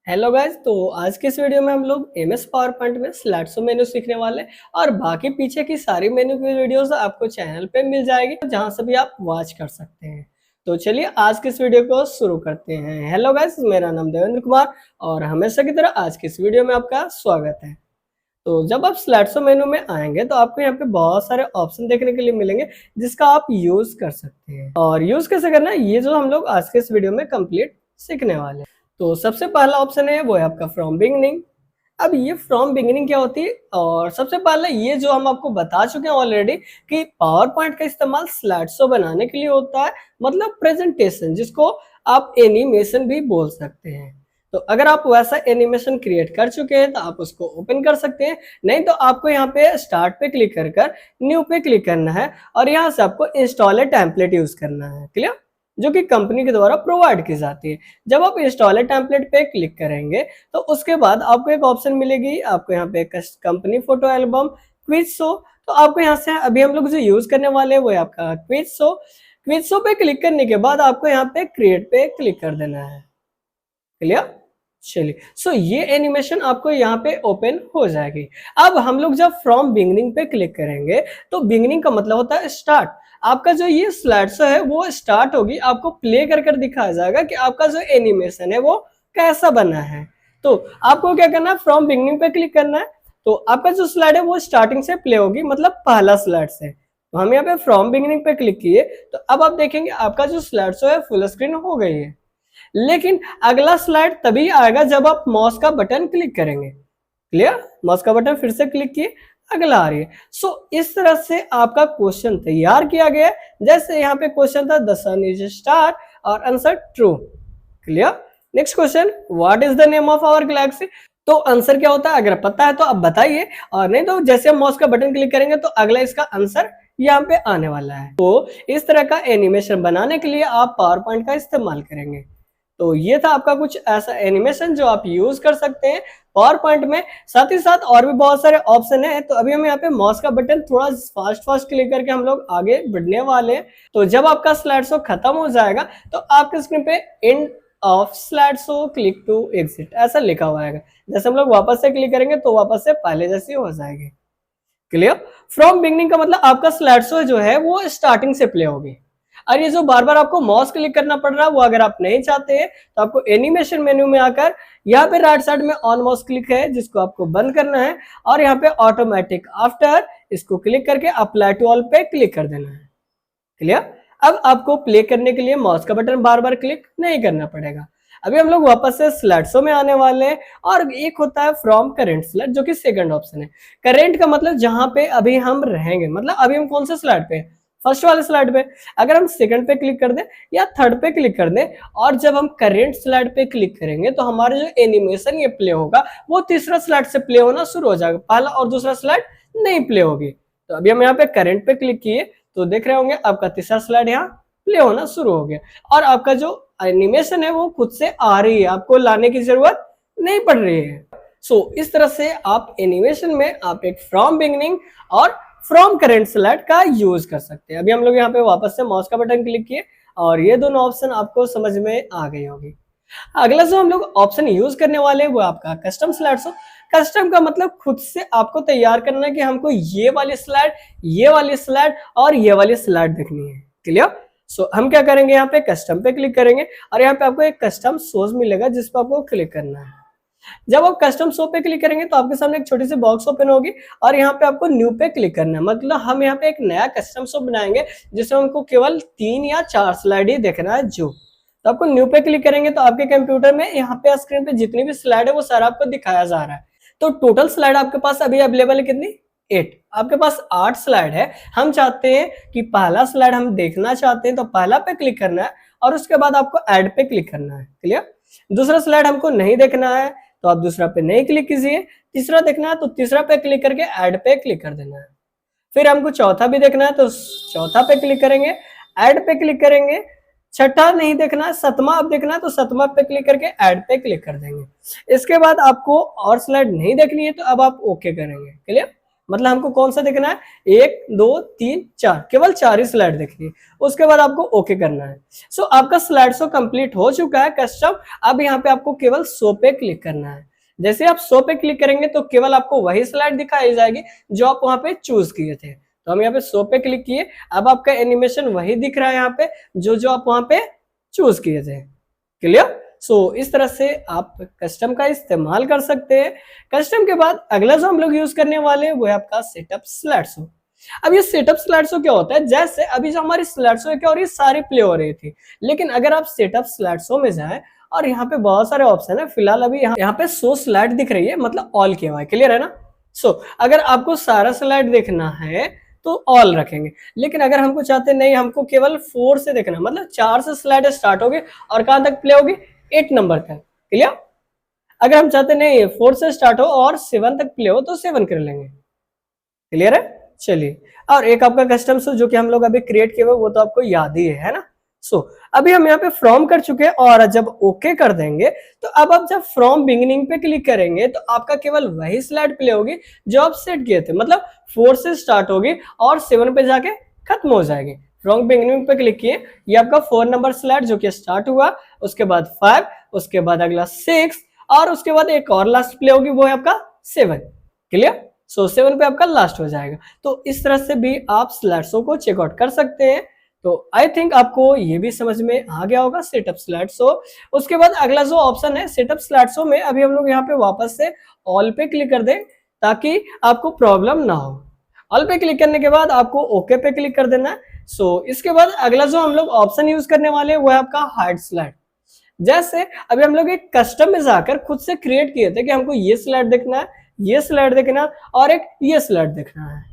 Hello guys. तो आज के इस वीडियो में हम लोग एमएस पावर पॉइंट में स्लाइड शो मेन्यू सीखने वाले हैं और बाकी पीछे की सारी मेन्यू की वीडियोस आपको चैनल पे मिल जाएगी जहां से भी आप वॉच कर सकते हैं। तो चलिए आज के इस वीडियो को शुरू करते हैं। हेलो गाइस, मेरा नाम देवेंद्र कुमार और हमेशा की तरह आज के इस वीडियो में आपका स्वागत है। तो जब आप स्लाइड शो मेन्यू में आएंगे तो आपको यहाँ पे बहुत सारे ऑप्शन देखने के लिए मिलेंगे जिसका आप यूज कर सकते हैं। और यूज कैसे करना है ये जो हम लोग आज के इस वीडियो में कंप्लीट सीखने वाले हैं। तो सबसे पहला ऑप्शन है वो है आपका फ्रॉम बिगिनिंग। अब ये फ्रॉम बिगिनिंग क्या होती है, और सबसे पहले ये जो हम आपको बता चुके हैं ऑलरेडी कि पावर पॉइंट का इस्तेमाल स्लाइड शो बनाने के लिए होता है, मतलब प्रेजेंटेशन, जिसको आप एनिमेशन भी बोल सकते हैं। तो अगर आप वैसा एनिमेशन क्रिएट कर चुके हैं तो आप उसको ओपन कर सकते हैं, नहीं तो आपको यहाँ पे स्टार्ट पे क्लिक कर कर न्यू पे क्लिक करना है और यहाँ से आपको इंस्टॉल ए टेम्पलेट यूज करना है। क्लियर? जो कि कंपनी के द्वारा प्रोवाइड की जाती है। जब आप इंस्टॉल टेम्पलेट पे क्लिक करेंगे तो उसके बाद आपको एक ऑप्शन मिलेगी, आपको यहाँ पे company photo album quiz show. तो आपको यहाँ से अभी हम लोग जो यूज करने वाले हैं वो है आपका क्विज शो। क्विज शो पे क्लिक करने के बाद आपको यहाँ पे क्रिएट पे क्लिक कर देना है। क्लियर? चलिए, सो ये एनिमेशन आपको यहाँ पे ओपन हो जाएगी। अब हम लोग जब फ्रॉम बिगिनिंग पे क्लिक करेंगे तो बिगिनिंग का मतलब होता है स्टार्ट। आपका जो ये स्लाइड शो है वो स्टार्ट होगी, आपको प्ले कर कर दिखाया जाएगा कि आपका जो एनिमेशन है वो कैसा बना है। तो आपको क्या करना है, फ्रॉम बिगिनिंग पे क्लिक करना है। तो आपका जो स्लाइड है वो स्टार्टिंग से प्ले होगी, मतलब पहला स्लाइड से। तो हम यहाँ पे फ्रॉम बिगिनिंग पे क्लिक किए तो अब आप देखेंगे आपका जो स्लाइड शो है फुल स्क्रीन हो गई है। लेकिन अगला स्लाइड तभी आएगा जब आप माउस का बटन क्लिक करेंगे। क्लियर? माउस का बटन फिर से क्लिक किए, अगला आ रही है। सो इस तरह से आपका क्वेश्चन तैयार किया गया है। जैसे यहाँ पे क्वेश्चन था द सन इज स्टार और answer true. Clear? Next question, what is the name of our galaxy. तो आंसर क्या होता है, अगर पता है तो आप बताइए, और नहीं तो जैसे हम माउस का बटन क्लिक करेंगे तो अगला इसका आंसर यहाँ पे आने वाला है। तो इस तरह का एनिमेशन बनाने के लिए आप पावर पॉइंट का इस्तेमाल करेंगे। तो ये था आपका कुछ ऐसा एनिमेशन जो आप यूज कर सकते हैं पावर पॉइंट में। साथ ही साथ और भी बहुत सारे ऑप्शन है। तो अभी हम यहाँ पे माउस का बटन थोड़ा फास्ट क्लिक करके हम लोग आगे बढ़ने वाले हैं। तो जब आपका स्लाइड शो खत्म हो जाएगा तो आपके स्क्रीन पे end of slide show click to exit ऐसा लिखा हुआ आएगा। जैसे हम लोग वापस से क्लिक करेंगे तो वापस से पहले जैसी हो जाएगी। क्लियर? फ्रॉम बिगिनिंग का मतलब आपका स्लाइड शो जो है वो स्टार्टिंग से प्ले होगी। और ये जो बार बार आपको माउस क्लिक करना पड़ रहा है वो अगर आप नहीं चाहते हैं तो आपको एनिमेशन मेन्यू में आकर यहाँ पे राइट साइड में ऑन माउस क्लिक है जिसको आपको बंद करना है और यहाँ पे ऑटोमेटिक आफ्टर इसको क्लिक करके अप्लाई टू ऑल पे क्लिक कर देना है। क्लियर? अब आपको प्ले करने के लिए माउस का बटन बार बार क्लिक नहीं करना पड़ेगा। अभी हम लोग वापस से स्लाइड शो में आने वाले हैं और एक होता है फ्रॉम करेंट स्लाइड जो कि सेकंड ऑप्शन है। करेंट का मतलब जहां पे अभी हम रहेंगे, मतलब अभी हम कौन से स्लाइड पे, फर्स्ट वाले स्लाइड पे। अगर हम सेकंड पे क्लिक कर दें या थर्ड पे क्लिक कर दें और जब हम करेंट स्लाइड पे क्लिक करेंगे तो हमारा जो एनिमेशन ये प्ले होगा वो तीसरा स्लाइड से प्ले होना शुरू हो जाएगा, पहला और दूसरा स्लाइड नहीं प्ले होगी। तो अभी हम यहाँ पे करेंट पे क्लिक किए तो देख रहे होंगे आपका तीसरा स्लाइड यहाँ प्ले होना शुरू हो गया और आपका जो एनिमेशन है वो खुद से आ रही है, आपको लाने की जरूरत नहीं पड़ रही है। सो इस तरह से आप एनिमेशन में आप एक फ्रॉम बिगिनिंग और फ्रॉम करेंट स्लाइड का यूज कर सकते हैं। अभी हम लोग यहाँ पे वापस से माउस का बटन क्लिक किए और ये दोनों ऑप्शन आपको समझ में आ गई होगी। अगला जो हम लोग ऑप्शन यूज करने वाले हैं वो आपका कस्टम स्लाइड शो। कस्टम का मतलब खुद से आपको तैयार करना है कि हमको ये वाली स्लाइड, ये वाली स्लाइड और ये वाली स्लाइड देखनी है। क्लियर? सो हम क्या करेंगे, यहाँ पे कस्टम पे क्लिक करेंगे और यहाँ पे आपको एक कस्टम शोज मिलेगा जिस पर आपको क्लिक करना है। जब आप कस्टम शो पे क्लिक करेंगे तो आपके सामने एक छोटी सी बॉक्स ओपन होगी और यहाँ पे आपको न्यू पे क्लिक करना है। मतलब हम यहाँ पे एक नया कस्टम शो बनाएंगे जिसमें हमको केवल 3 या 4 स्लाइड ही देखना है जो। तो आपको न्यू पे क्लिक करेंगे तो आपके कंप्यूटर में यहाँ पे स्क्रीन पे जितनी भी स्लाइड है वो सारा आपको दिखाया जा रहा है। तो टोटल स्लाइड आपके पास अभी अवेलेबल है कितनी, 8। आपके पास 8 स्लाइड है। हम चाहते हैं कि पहला स्लाइड हम देखना चाहते हैं तो पहला पे क्लिक करना है और उसके बाद आपको ऐड पे क्लिक करना है। क्लियर? दूसरा स्लाइड हमको नहीं देखना है तो आप दूसरा पे नहीं क्लिक कीजिए। तीसरा देखना है तो तीसरा पे क्लिक करके ऐड पे क्लिक कर देना है। फिर हमको चौथा भी देखना है तो चौथा पे क्लिक करेंगे, ऐड पे क्लिक करेंगे। छठा नहीं देखना है, सतमा अब देखना है तो सतमा पे क्लिक करके ऐड पे क्लिक कर देंगे। इसके बाद आपको और स्लाइड नहीं देखनी है तो अब आप ओके करेंगे। क्लियर? मतलब हमको कौन सा देखना है, 1 2 3 4, केवल 4 ही स्लाइड देखनी है। उसके बाद आपको ओके करना है। सो आपका स्लाइड शो कंप्लीट हो चुका है कस्टम। अब यहाँ पे आपको केवल शो पे क्लिक करना है। जैसे आप शो पे क्लिक करेंगे तो केवल आपको वही स्लाइड दिखाई जाएगी जो आप वहां पे चूज किए थे। तो हम यहाँ पे शो पे क्लिक किए, अब आपका एनिमेशन वही दिख रहा है यहाँ पे जो आप वहां पे चूज किए थे। क्लियर? सो इस तरह से आप कस्टम का इस्तेमाल कर सकते हैं। कस्टम के बाद अगला जो हम लोग यूज करने वाले हैं वो है आपका सेटअप स्लाइड शो। अब ये सेटअप स्लाइड शो क्या होता है, जैसे अभी जो हमारी स्लाइड शो है क्या हो रही है, सारी प्ले हो रही थी, लेकिन अगर आप सेटअप स्लाइड शो में जाए और यहाँ पे बहुत सारे ऑप्शन है, फिलहाल अभी यहाँ पे शो स्लाइड दिख रही है, मतलब ऑल किया हुआ है। क्लियर है ना? सो अगर आपको सारा स्लाइड देखना है तो ऑल रखेंगे, लेकिन अगर हमको चाहते नहीं, हमको केवल 4 से देखना, मतलब 4 से स्लाइड स्टार्ट होगी और कहां तक प्ले होगी, 8 नंबर तक। क्लियर? अगर हम चाहते नहीं 4 से स्टार्ट हो और 7 तक प्ले हो तो 7 कर लेंगे। क्लियर है? चलिए, और एक आपका कस्टम शो जो कि हम लोग अभी क्रिएट किए हुए वो तो आपको याद ही है ना। सो अभी हम यहाँ पे फ्रॉम कर चुके हैं और जब ओके कर देंगे तो अब आप जब फ्रॉम बिगिनिंग पे क्लिक करेंगे तो आपका केवल वही स्लाइड प्ले होगी जो आप सेट किए थे, मतलब 4 से स्टार्ट होगी और 7 पे जाके खत्म हो जाएगी। फ्रॉम बिगिनिंग पे क्लिक किए, ये आपका 4 नंबर स्लाइड जो कि स्टार्ट हुआ, उसके बाद 5, उसके बाद अगला 6 और उसके बाद एक और लास्ट प्ले होगी वो है आपका 7। क्लियर? सो 7 पे आपका लास्ट हो जाएगा। तो इस तरह से भी आप स्लाइड शो को चेकआउट कर सकते हैं। तो आई थिंक आपको ये भी समझ में आ गया होगा सेटअप स्लाइड शो। उसके बाद अगला जो ऑप्शन है सेटअप स्लाइड शो में, अभी हम लोग यहाँ पे वापस से ऑल पे क्लिक कर दें ताकि आपको प्रॉब्लम ना हो। ऑल पे क्लिक करने के बाद आपको ओके पे क्लिक कर देना है। सो इसके बाद अगला जो हम लोग ऑप्शन यूज करने वाले हैं वो है आपका हाइड स्लाइड। जैसे अभी हम लोग एक कस्टम में जाकर खुद से क्रिएट किए थे कि हमको ये स्लाइड देखना है, ये स्लाइड देखना और एक ये स्लाइड देखना है।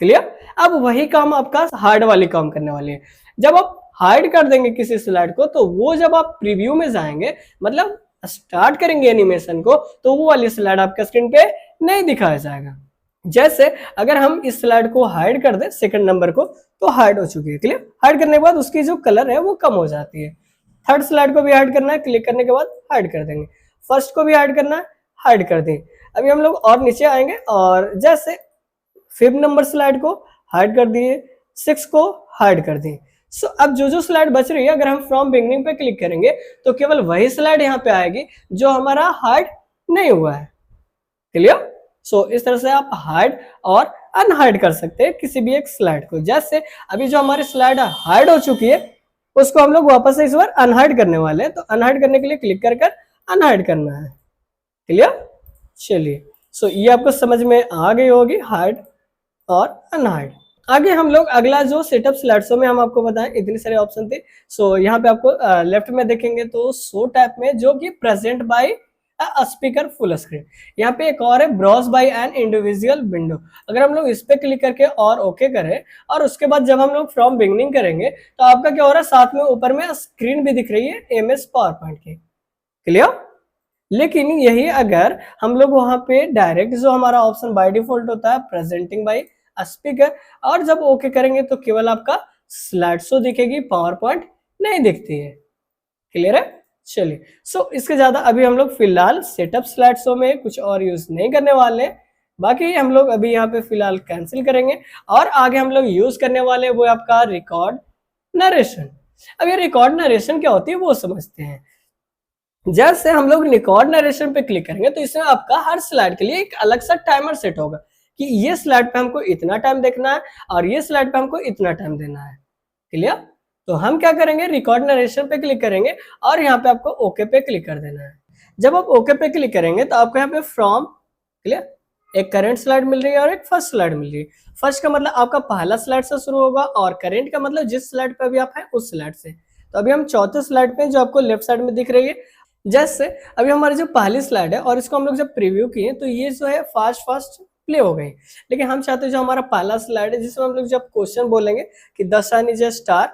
क्लियर? अब वही काम आपका हाइड वाली काम करने वाली है। जब आप हाइड कर देंगे किसी स्लाइड को तो वो जब आप प्रीव्यू में जाएंगे, मतलब स्टार्ट करेंगे एनिमेशन को, तो वो वाली स्लाइड आपके स्क्रीन पे नहीं दिखाया जाएगा। जैसे अगर हम इस स्लाइड को हाइड कर दें, सेकंड नंबर को, तो हाइड हो चुकी है। क्लियर? हाइड करने के बाद उसकी जो कलर है वो कम हो जाती है। थर्ड स्लाइड को भी हाइड करना है, क्लिक करने के बाद हाइड कर देंगे। फर्स्ट को भी हाइड करना है, हाइड कर दें। अभी हम लोग और नीचे आएंगे और जैसे 5 नंबर स्लाइड को हाइड कर दिए, 6 को हाइड कर दिए। सो अब जो स्लाइड बच रही है, अगर हम फ्रॉम बिगिनिंग पे क्लिक करेंगे तो केवल वही स्लाइड यहाँ पे आएगी जो हमारा हाइड नहीं हुआ है। क्लियर? सो इस तरह से आप हाइड और अनहाइड कर सकते हैं किसी भी एक स्लाइड को। जैसे अभी जो हमारी स्लाइड हाइड हो चुकी है उसको हम लोग वापस से इस बार अनहाइड करने वाले हैं। तो अनहाइड करने के लिए क्लिक कर अनहाइड करना है। क्लियर? चलिए, सो ये आपको समझ में आ गई होगी हाइड और अनहाइड। आगे हम लोग अगला जो सेटअप स्लाइड शो में हम आपको बताएं, इतने सारे ऑप्शन थे। सो यहाँ पे आपको लेफ्ट में देखेंगे तो शो टैब में जो कि present by speaker full screen, यहाँ पे एक और है browse by an individual window. अगर हम लोग इस पे क्लिक करके और ओके करें और उसके बाद जब हम लोग फ्रॉम बिगिनिंग करेंगे तो आपका क्या हो रहा है, साथ में ऊपर में स्क्रीन भी दिख रही है एमएस पावर पॉइंट की। क्लियर? लेकिन यही अगर हम लोग वहां पे डायरेक्ट जो हमारा ऑप्शन बाय डिफॉल्ट होता है प्रेजेंटिंग बाय स्पीकर, और जब ओके करेंगे तो केवल आपका स्लाइड शो दिखेगी, पावर पॉइंट नहीं दिखती है। क्लियर है? चलिए, सो इसके ज्यादा अभी हम लोग फिलहाल सेटअप स्लाइड शो में कुछ और यूज नहीं करने वाले। बाकी हम लोग अभी यहाँ पे फिलहाल कैंसिल करेंगे और आगे हम लोग यूज करने वाले वो आपका रिकॉर्ड नरेशन। अब ये रिकॉर्ड नरेशन क्या होती है वो समझते हैं। जैसे हम लोग रिकॉर्ड नरेशन पे क्लिक करेंगे तो इसमें आपका हर स्लाइड के लिए एक अलग सा टाइमर सेट होगा कि ये स्लाइड पे हमको इतना टाइम देखना है और ये स्लाइड पे हमको इतना टाइम देना है। क्लियर? तो हम क्या करेंगे, रिकॉर्ड नरेशन पे क्लिक करेंगे और यहाँ पे आपको ओके पे क्लिक कर देना है। जब आप ओके पे क्लिक करेंगे तो आपको यहाँ पे फ्रॉम, क्लियर, एक करंट स्लाइड मिल रही है और एक फर्स्ट स्लाइड मिल रही है। फर्स्ट का मतलब आपका पहला स्लाइड से शुरू होगा और करंट का मतलब जिस स्लाइड पे अभी आप हैं उस स्लाइड से। तो अभी हम चौथे स्लाइड पे जो आपको लेफ्ट साइड में दिख रही है। जैसे अभी हमारी जो पहली स्लाइड है और इसको हम लोग जब प्रीव्यू किए तो ये जो है फास्ट प्ले हो गई, लेकिन हम चाहते हैं जो हमारा पहला स्लाइड है जिसमें हम लोग जब क्वेश्चन बोलेंगे कि the sun is a star,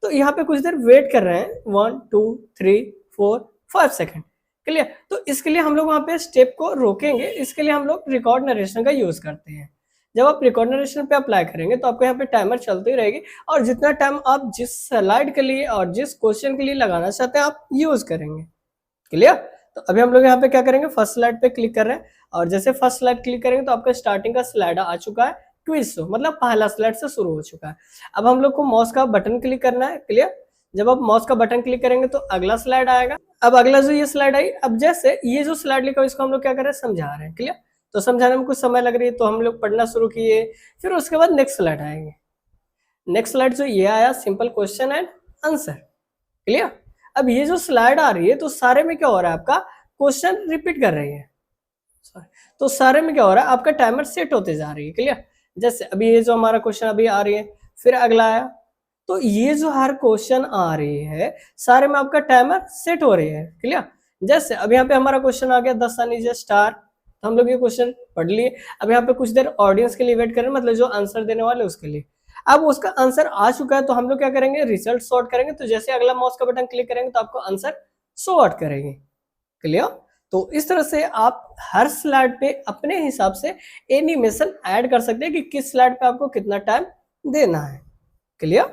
तो यहाँ पे कुछ देर वेट कर रहे हैं 1 2 3 4 5 सेकेंड। क्लियर? तो इसके लिए हम लोग वहाँ पे स्टेप को रोकेंगे, इसके लिए हम लोग रिकॉर्ड नरेशन का यूज करते हैं। जब आप रिकॉर्ड नरेशन पे अप्लाई करेंगे तो आपको यहाँ पे टाइमर चलती रहेगी और जितना टाइम आप जिस स्लाइड के लिए और जिस क्वेश्चन के लिए लगाना चाहते हैं आप यूज करेंगे। क्लियर? तो अभी हम लोग यहाँ पे क्या करेंगे, फर्स्ट स्लाइड पे क्लिक कर रहे हैं और जैसे फर्स्ट स्लाइड क्लिक करेंगे तो आपका स्टार्टिंग का स्लाइड आ चुका है, क्विज शो, मतलब पहला स्लाइड से शुरू हो चुका है। अब हम लोग को माउस का बटन क्लिक करना है, क्लियर। जब आप माउस का बटन क्लिक करेंगे तो अगला स्लाइड आएगा। अब अगला जो ये स्लाइड आई, अब जैसे ये जो स्लाइड लिखा है इसको हम लोग क्या कर रहे हैं, समझा रहे हैं, क्लियर। तो समझाने में कुछ समय लग रही है तो हम लोग पढ़ना शुरू किए, फिर उसके बाद नेक्स्ट स्लाइड आएंगे। नेक्स्ट स्लाइड जो ये आया, simple question and answer, clear. अब ये जो स्लाइड आ रही है तो सारे में क्या हो रहा है, आपका क्वेश्चन रिपीट कर रही है, तो सारे में क्या हो रहा है, आपका टाइमर सेट होते जा रही है, क्लियर। जैसे अभी ये जो हमारा क्वेश्चन अभी आ रही है, फिर अगला आया, तो ये जो हर क्वेश्चन आ रही है सारे में आपका टाइमर सेट हो रही है, क्लियर। जैसे अब यहाँ पे हमारा क्वेश्चन आ गया the sun is a star, तो हम लोग ये क्वेश्चन पढ़ लिए। अब यहाँ पे कुछ देर ऑडियंस के लिए वेट करें, मतलब जो आंसर देने वाले उसके लिए। अब उसका आंसर आ चुका है तो हम लोग क्या करेंगे, रिजल्ट सॉर्ट करेंगे। तो जैसे अगला माउस का बटन क्लिक करेंगे तो आपको आंसर सॉर्ट करेंगे, क्लियर। तो इस तरह से आप हर स्लाइड पे अपने हिसाब से एनिमेशन ऐड कर सकते हैं कि किस स्लाइड पे आपको कितना टाइम देना है, क्लियर।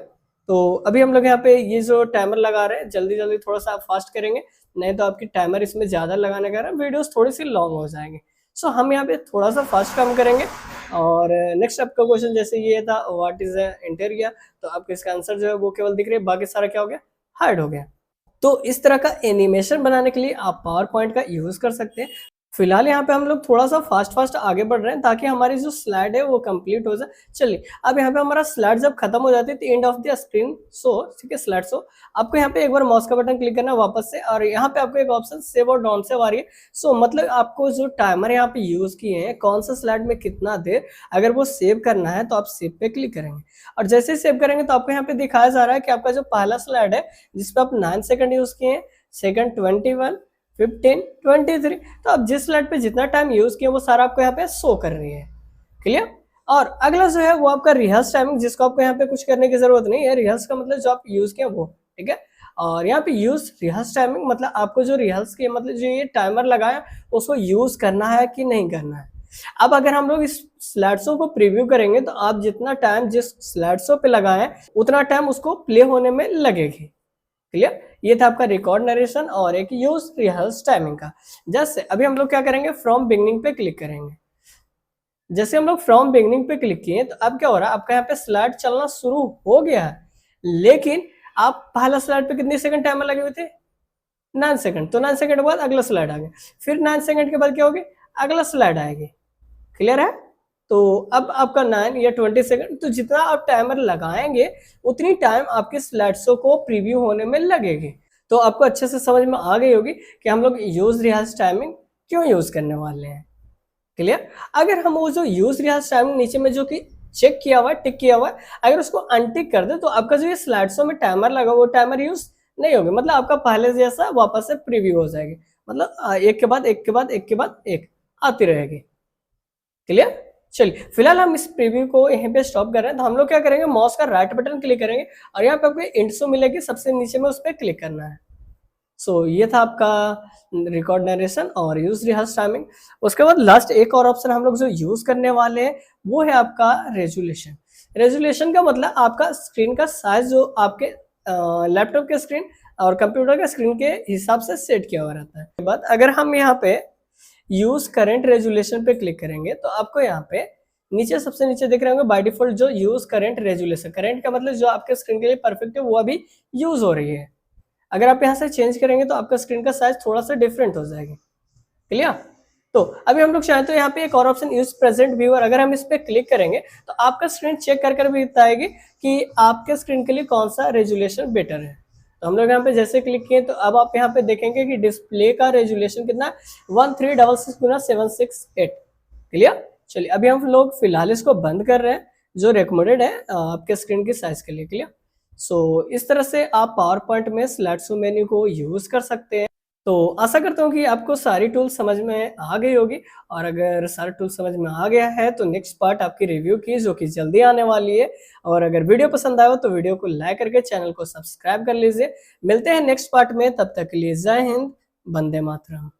तो अभी हम लोग यहाँ पे ये जो टाइमर लगा रहे हैं, जल्दी जल्दी थोड़ा सा आप फास्ट करेंगे, नहीं तो आपकी टाइमर इसमें ज्यादा लगाने का वीडियोस थोड़ी सी लॉन्ग हो जाएंगे। सो हम यहाँ पे थोड़ा सा फास्ट काम करेंगे। और नेक्स्ट आपका क्वेश्चन जैसे ये था, व्हाट इज इंटीरियर, तो आपको इसका आंसर जो है वो केवल दिख रही है, बाकी सारा क्या हो गया, हाइड हो गया। तो इस तरह का एनिमेशन बनाने के लिए आप पावर पॉइंट का यूज कर सकते हैं। फिलहाल यहाँ पे हम लोग थोड़ा सा फास्ट आगे बढ़ रहे हैं ताकि हमारी जो स्लाइड है वो कंप्लीट हो जाए। चलिए अब यहाँ पे हमारा स्लाइड जब खत्म हो जाती है तो end of the screen show, ठीक है, स्लाइड शो। आपको यहाँ पे एक बार माउस का बटन क्लिक करना है वापस से, और यहाँ पे आपको एक ऑप्शन सेव और डाउन सेव आ रही है। सो मतलब आपको जो टाइमर यहाँ पे यूज किए हैं, कौन सा स्लाइड में कितना देर, अगर वो सेव करना है तो आप सेव पे क्लिक करेंगे। और जैसे ही सेव करेंगे तो आपको यहाँ पे दिखाया जा रहा है कि आपका जो पहला स्लाइड है जिसपे आप 9 सेकंड यूज किए हैं, सेकंड 21, 15, 23, तो अब जिस स्लाइड पे जितना टाइम यूज किया वो सारा आपको यहाँ पे शो कर रही है, क्लियर। और अगला जो है वो आपका रिहर्स टाइमिंग, जिसको आपको यहाँ पे कुछ करने की जरूरत नहीं है। रिहर्स का मतलब जो आप यूज किए वो, ठीक है। और यहाँ पे यूज रिहर्स टाइमिंग मतलब आपको जो रिहर्स किया, मतलब जो ये टाइमर लगाया उसको यूज करना है कि नहीं करना है। अब अगर हम लोग इस स्लाइड शो को प्रीव्यू करेंगे तो आप जितना टाइम जिस स्लाइड शो पे लगाए उतना टाइम उसको प्ले होने में लगेगी, क्लियर। ये था आपका रिकॉर्ड नरेशन और एक यूज रिहर्स टाइमिंग का। जैसे अभी हम लोग क्या करेंगे, फ्रॉम बिगनिंग पे क्लिक करेंगे। जैसे हम लोग फ्रॉम बिगनिंग पे क्लिक किए तो अब क्या हो रहा है, आपका यहाँ पे स्लाइड चलना शुरू हो गया है, लेकिन आप पहला स्लाइड पे कितने सेकंड टाइमर लगे हुए थे, 9 सेकंड। तो 9 सेकंड के बाद अगला स्लाइड आ गया, फिर 9 सेकंड के बाद क्या होगी, अगला स्लाइड आएगी, क्लियर है। तो अब आपका 9 या 20 सेकंड, तो जितना आप टाइमर लगाएंगे उतनी टाइम आपके स्लाइड शो को प्रीव्यू होने में लगेगी। तो आपको अच्छे से समझ में आ गई होगी कि हम लोग यूज रिहर्स टाइमिंग क्यों यूज करने वाले हैं, क्लियर। अगर हम वो जो यूज रिहर्स टाइमिंग नीचे में जो कि चेक किया हुआ है, टिक किया हुआ है, अगर उसको अनटिक कर दे तो आपका जो ये स्लाइड शो में टाइमर लगा वो टाइमर यूज नहीं होगी, मतलब आपका पहले जैसा वापस से प्रीव्यू हो जाएगी, मतलब एक के बाद एक के बाद एक के बाद एक आती रहेगी, क्लियर। चलिए फिलहाल हम इस प्रीव्यू को यहीं पे स्टॉप कर रहे हैं। तो हम लोग क्या करेंगे, माउस का राइट बटन क्लिक करेंगे और यहाँ पे आपको इंड शो मिलेगी, सबसे नीचे में उस पर क्लिक करना है। सो ये था आपका रिकॉर्ड नरेशन और यूज रिहर्स टाइमिंग। उसके बाद लास्ट एक और ऑप्शन हम लोग जो यूज करने वाले हैं वो है आपका रेजुलेशन। रेजुलेशन का मतलब आपका स्क्रीन का साइज जो आपके लैपटॉप के स्क्रीन और कंप्यूटर के स्क्रीन के हिसाब से सेट किया हुआ रहता है। उसके बाद अगर हम यहाँ पे यूज करेंट रेजुलेशन पे क्लिक करेंगे तो आपको यहाँ पे नीचे सबसे नीचे देख रहे होंगे बाय डिफॉल्ट जो यूज करेंट रेजुलेशन, करेंट का मतलब जो आपके स्क्रीन के लिए परफेक्ट है वो अभी यूज हो रही है। अगर आप यहाँ से चेंज करेंगे तो आपका स्क्रीन का साइज थोड़ा सा डिफरेंट हो जाएगी, क्लियर। तो अभी हम लोग चाहें तो यहाँ पे एक और ऑप्शन यूज प्रेजेंट व्यूअर, अगर हम इस पे क्लिक करेंगे तो आपका स्क्रीन चेक कर भी बताएगी कि आपके स्क्रीन के लिए कौन सा रेजुलेशन बेटर है। तो हम लोग यहाँ पे जैसे क्लिक किए तो अब आप यहाँ पे देखेंगे कि डिस्प्ले का रेजुलेशन कितना है, 1366x768, क्लियर। चलिए अभी हम लोग फिलहाल इसको बंद कर रहे हैं, जो रिकमेंडेड है आपके स्क्रीन की साइज के लिए, क्लियर। सो इस तरह से आप पावर पॉइंट में स्लाइड शो मेन्यू को यूज कर सकते हैं। तो आशा करता हूँ कि आपको सारी टूल समझ में आ गई होगी, और अगर सारा टूल समझ में आ गया है तो नेक्स्ट पार्ट आपकी रिव्यू की जो कि जल्दी आने वाली है। और अगर वीडियो पसंद आया हो तो वीडियो को लाइक करके चैनल को सब्सक्राइब कर लीजिए। मिलते हैं नेक्स्ट पार्ट में, तब तक के लिए जय हिंद, वंदे मातरम।